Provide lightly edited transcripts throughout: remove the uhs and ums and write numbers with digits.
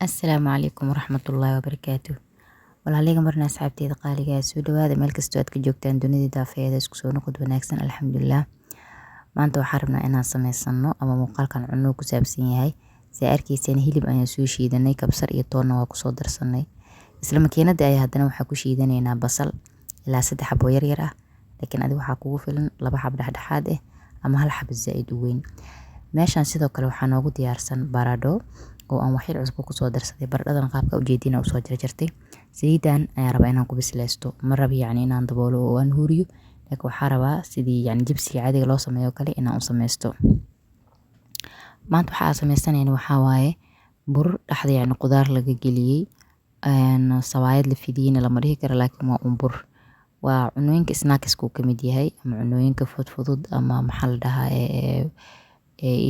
Asalaamu calaykum waraxmatullaahi wabarakaatuh. Walaaleyga marna asxaabteyda qaaliga soo dhawaada meel kastoo aad ka joogtaan dunida daafeeda isku soo noqod wanaagsan alxamdulillaah. Maanta waxaan rabnaa inaan sameysano ama muuqaalkan cunno ku saabsan yahay. Si arkayseen hilib ayaan soo shiidanay, kabsar iyo toonna waa ku soo darsanay. Isla makiinada ayaa haddana waxaa ku shiidanaynaa basal ilaa 3 xabo yar yar ah. Laakiin adiga waxaa kugu filan 2 xabo dhexdhexaad ah ama 1 xabo zaid u weyn. Meeshan sidoo kale waxaa noogu diyaarsan baradho oo aan wax yar cusbo ku soo darsaday. Baradhadan qaabka u jeedina u soo jarjartay. Saliidan ayaan rabaa inaan ku bisleysto. Ma rabo inaan daboolo oo aan huuriyo. Laakiin waxaan rabaa sidii jibsiga caadiga loo sameeyo kale inaan u sameysto. Maanta waxaa sameysanayna waxaa waaye bur dhaxda qudaar laga geliyay. Sawaayad la fidiyayna lama dhihi karo laakiin waa bur. Waa cunooyinka snacks ku kamid yahay ama cunooyinka fudud ama maxaa la dhahaa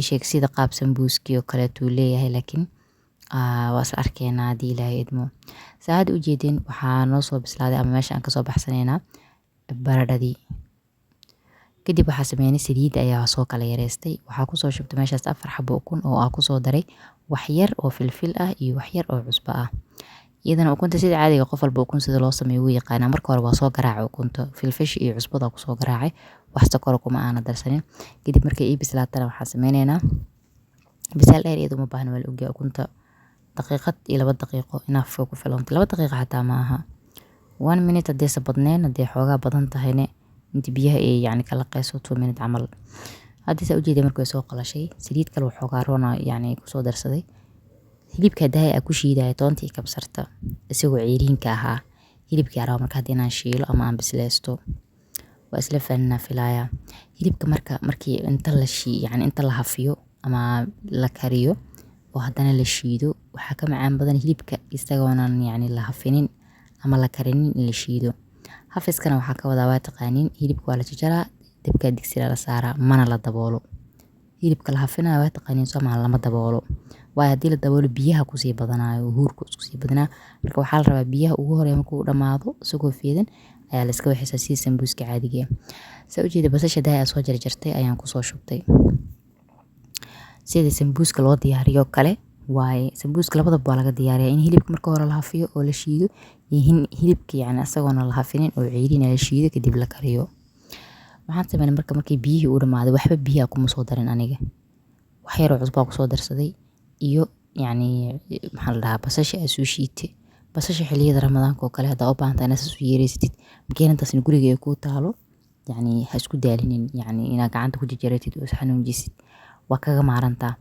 sheeg sida qaab sambuuski oo kale tuu leeyahay laakiin waa isla arkeena hadii Ilaahay idmo. Saad u jeedin waxaa noo soo bislaaday ama meesha aan ka soo baxsanaynaa baradhadii. Kadib waxaa sameynay saliid ayaa soo kala yareystay. Waxaa ku soo shubtay meeshaas 4 xabo ukun oo aan ku soo daray wax yar oo filfil ah iyo wax yar oo cusbo ah. Iyadana ukunta sida caadiga qof walba ukun sida loo sameeyo wuu yaqaanaa. Marka hore waa soo garaacay ukunta filfish iyo cusbada ku soo garaacay. Wax sokor kuma aana darsanin. Kadib markay ii bislaatana waxaa sameynaynaa bisaal dheer iyadoo ma baahna wal ogaa ukunta daqiiqad iyo 2 daqiiqo enough ku filan. 2 daqiiqo xataa ma aha. 1 minute hadii sabadneen hadii xoogaa badan tahayne inta biyaha ay kala qayso 2 minute camal. Hadii saa u jeeday markay soo qalashay saliid kale waxoogaa roona ku soo darsaday. Hilibka dahay ku shiiday toontii kabsarta isagoo ceeriinka ahaa. Hilibka yaraa marka hadii aan shiilo ama aan bisleysto waa isla fanna filaya. Hilibka markii inta la inta la hafiyo ama la kariyo oo haddana la shiido waxaa ka macaan badan hilibka isagoonan la hafinin ama la karinin in la shiido. Hafiskana waxaa ka wada waa taqaanin hilibka waa la jaraa dabka digsiga la saaraa mana la daboolo. Hilibka la hafinayo waa taqaanin Soomaali lama daboolo. Waa hadii la daboolo biyaha ku sii badanayo huurku isku sii badanaa. Marka waxaa la rabaa biyaha ugu horeeya markuu dhamaado isagoo fiidan ayaa la iska waxaysaa si sambuuska caadiga ah. Saa u jeeday basasha dahay soo jarjartay ayaan ku soo shubtay. Sida sambuuska loo diyaariyo kale waaye sambuuska labadaba waa laga diyaariyaa in hilibka marka hore la hafiyo oo la shiido iyo hilibka asagoona la hafinin oo ceeriin la shiido kadib la kariyo. Waxaan sameynay markii biyihii u dhamaaday waxba biyaha kuma soo darin aniga. Wax yar oo cusbo ku soo darsaday iyo maxaa la dhahaa basasha soo shiitay. Basasha xilliyada Ramadaanka oo kale hadaa u baahan tahay inaad soo yeereysatid makiinadaasna guriga ay ku taalo ha isku daalinin inaad gacanta ku jarjaratid oo xanuunjisid waa kaga maarantaa.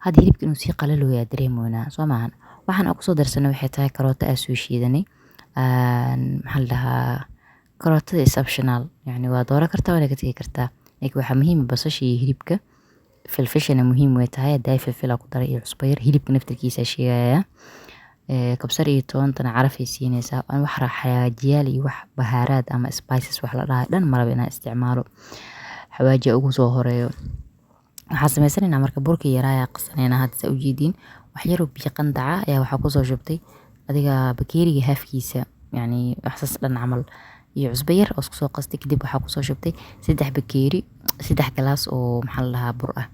Hadda hilibka inuu sii qalalo yaa dareemoynaa soo maahan. Waxaan ku soo darsanay waxay tahay karoota soo shiidanay. Maxaa la dhahaa karootada is optional waa dooran kartaa waa ka tagi kartaa. Laakiin waxaa muhiim basasha iyo hilibka filfishana muhiim way tahay haday filfil ku daray iyo cusbo yar hilibka naftirkiisa sheegaya. Kabsar iyo toontana caraf ay siinaysaa. Wax xawaajiyaal iyo wax bahaaraad ama spices wax la dhahay dhan maraba inaan isticmaalo. Xawaajiya ugu soo horeeyo. Waxaa sameysanaynaa marka burkii yaraa qasanayna hadda saa u jeedin wax yar oo biyo qandaca ayaa waxaa ku soo shubtay adiga bakeeriga halfkiisa waxsaas dhan camal iyo cusbo yar oo isku soo qastay kadib waxaa ku soo shubtay 3 bakeeri 3 galaas oo maxaa la dhahaa bur ah.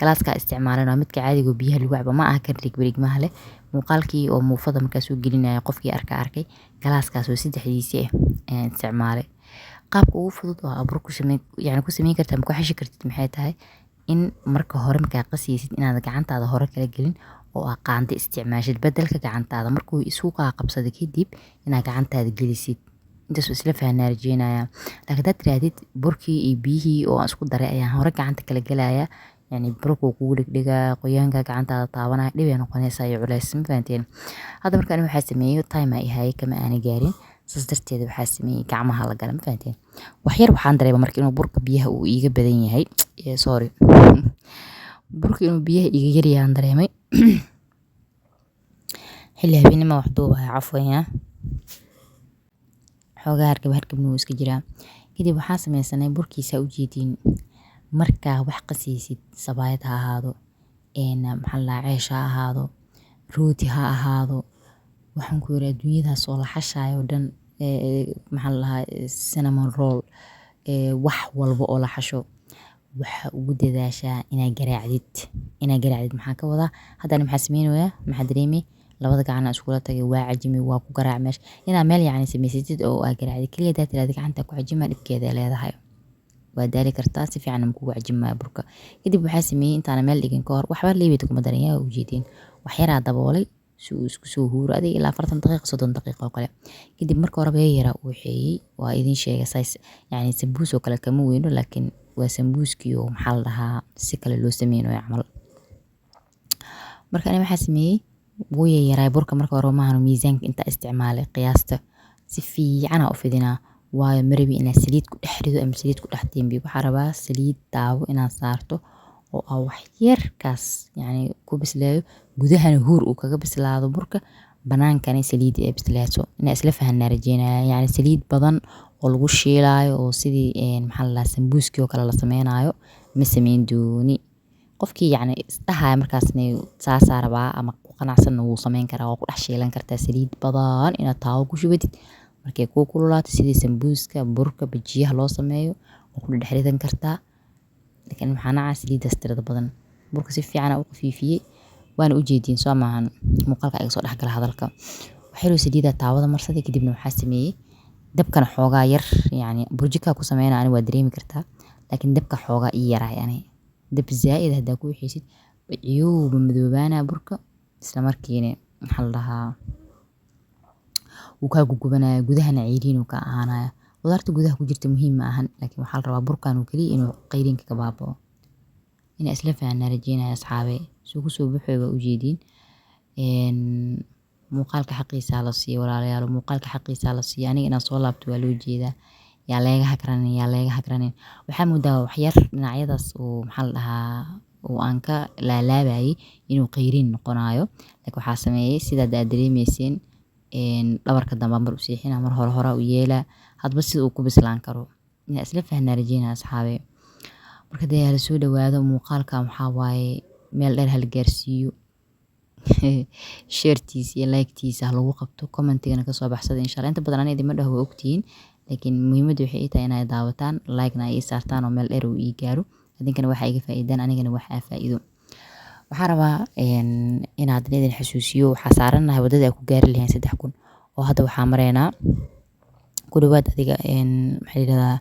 Galaaska isticmaalana midka caadiga biyaha lagu cabo ma aha kan rigma leh. Muuqaalkii oo muufada markaa soo gelinaya qofkii arkay galaaskaas oo 3diisi ah isticmaalay. Qaabka ugu fudud oo bur ku sameyn kartaa ku xashi kartid maxay tahay in marka hore markaa qasaysid inaad gacantaada hore kala gelin oo aad qaando isticmaashid bedelka gacantaada markuu isu qabsado kadib inaad gacantaada gelisid. Intaas isla fahanaa rajeenaya. Laakiin dad raadid burkii iyo biyihii oo isku daray ayaan hore gacanta kala galaya. Burku kugu dhigdhiga qoyaanka gacantaada taabanaya dhib ay noqonaysaa iyo culays ma fahanteen. Hadda markaan waxaa sameeyo time ay hay kama aan gaarin. Saas darteed waxaa sameeyay gacmaha la gala ma fahanteen. Wax yar waxaan dareemay markii inuu burka biyaha uu iiga badan yahay. Sorry. Burka inuu biyaha iiga yar yahay dareemay. Xilli habeenimo wax duubaya cafwaya. Xoogaa hargabnu iska jiraa. Kadib waxaa sameysanay burkiisa u jeedin markaa wax qasaysid sabaayad ha ahaado maxaa la ceesh ha ahaado rooti ha ahaado waxaan ku yiraahdaa dunyadaas oo la xashaayo dhan maxaa la cinnamon roll wax walba oo la xasho waxa ugu dadaashaa inaad garaacdid maxaa ka wada haddana maxaa sameeynayaa maxaa dareemay labada gacan aan iskula tagay waa cajimay waa ku garaac meesha inaa meel yacni samaysatid oo aa garaacday kaliya hadaa tiraahdo gacanta ku cajimaa dhibkeeda leedahay waa daali kartaa si fiican ma kugu cajimaya burka kadib waxaa sameeyey intaana meel dhigin ka hor waxba leebid kuma darin yaa ujeedin wax yaraa daboolay si uu isku soo huuro adiga ilaa 40 daqiiqo 30 daqiiqo oo kale kadib marka hore bee yara uu xeeyay waa idin sheegay size yani sambuus oo kale kama weyno laakiin waa sambuuskii oo maxaa la dhahaa si kale loo sameeyay camal marka ani waxaa sameeyey wuu yaray burka marka hore maahan miisaanka inta isticmaalay qiyaasta si fiican u fidinaa waayo marabi inaa saliid ku dhex rido ama saliid ku dhex tiimbi waxaa rabaa saliid daawo inaa saarto oo aa wax yar kaas yani ku bislaayo gudahana huur uu kaga bislaado burka banaankana saliid ay bislaato inaa isla fahanaa rajeynaya yani saliid badan oo lagu shiilaayo oo sidii maxaa la dhahaa sambuuskii oo kale la sameynayo ma sameyn dooni qofkii yani isdhahaaya markaasna saasaa rabaa ama ku qanacsanna wuu sameyn karaa waa ku dhex shiilan kartaa saliid badan inaad taawo ku shubatid markay kuu kululaato sidii sambuuska burka bajiyaha loo sameeyo oo ku dhex ridan kartaa laakiin maxaa nacaa saliidaas tirada badan burka si fiican u qafiifiyey waana u jeedin soo maahan muuqaalka iga soo dhex gala hadalka waxay saliida taawada marsaday kadibna waxaa sameeyey dabkana xoogaa yar yani burjika ku sameynaa ani waa dareemi kartaa laakiin dabka xoogaa ii yaraa yani dab zaa'id hadaa ku wixeysid ciyuuba madoobaana burka isla markiina maxaa la dhahaa wuu kaa gugubanaya gudahana ceyriin uu ka ahaanaya qudaarta gudaha ku jirta muhiim ma ahan laakiin waxaa la rabaa burkan uu kaliya inuu qayriinka ka baabao inaa isla fahanaa rajeynaya asxaabe soo ku soo baxay waa ujeedin muuqaalka xaqiisa la siiyo walaalayaal muuqaalka xaqiisa la siiyo aniga inaan soo laabto waa loo jeedaa yaa leega hakranin waxaa moodaa wax yar dhinacyadaas oo maxaa la dhahaa oo aan ka laalaabayay inuu qayriin noqonayo laakiin waxaa sameeyey sidaad aad dareemeyseen dhabarka dambe mar u siixina mar hore u yeela hadba sida uu ku bislaan karo inaa isla fahanaa rajeynaa asxaabe marka dee la soo dhawaado muuqaalka waxaa waaye meel dheer hal gaarsiiyo sharetiisa iyo like-tiisa lagu qabto commentigana ka soo baxsada insha Allah inta badan aniga ma dhaho ogtiin laakiin muhiimaddu waxay tahay inay daawataan like-na ay saartaan oo meel dheer uu ii gaaro idinkana waxa iga faa'iidaan anigana waxa faa'iido waxaan rabaa inaad idin xasuusiyo waxaa saaranahay wadada ay ku gaari lahayn 3000 oo hadda waxaa mareynaa ku dhawaad adiga maxay yiraahdaa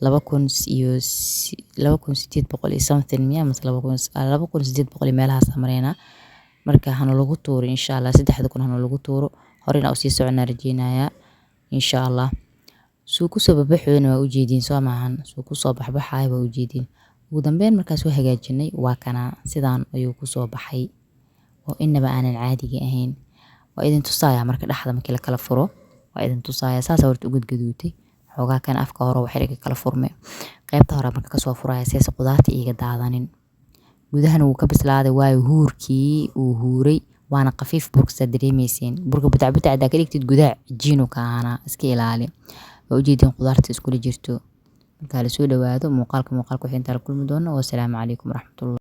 2800 iyo something miya mas 2800 meelahaas mareynaa marka hana lagu tuuro insha Allah 3000 hana lagu tuuro horena u sii soconaa rajeynaya insha Allah soo ku soo baxayna waa ujeedin soo maahan soo ku soo baxay waa ujeedin ugu dambeyn markaas waa hagaajinay waa kana sidaan ayuu ku soo baxay oo inaba aanan caadiga ahayn waa idin tusaaya marka dhaxda markii la kala furo waa idin tusaaya saas horta u gudgaduutay xoogaa kan afka hore waxa laga kala furmay qaybta hore marka ka soo furaya si qudaarta iiga daadanin gudahana wuu ka bislaaday waayo huurkii uu huuray waana qafiif burka dareemeyseen burka butac ka dhigtid gudaha jiino ka ahaana iska ilaali waa ujeedin qudaarta isku jirto marka la soo dhawaado muuqaalka wixii inta la kulmi doono wassalaamu calaykum waraxmatullahi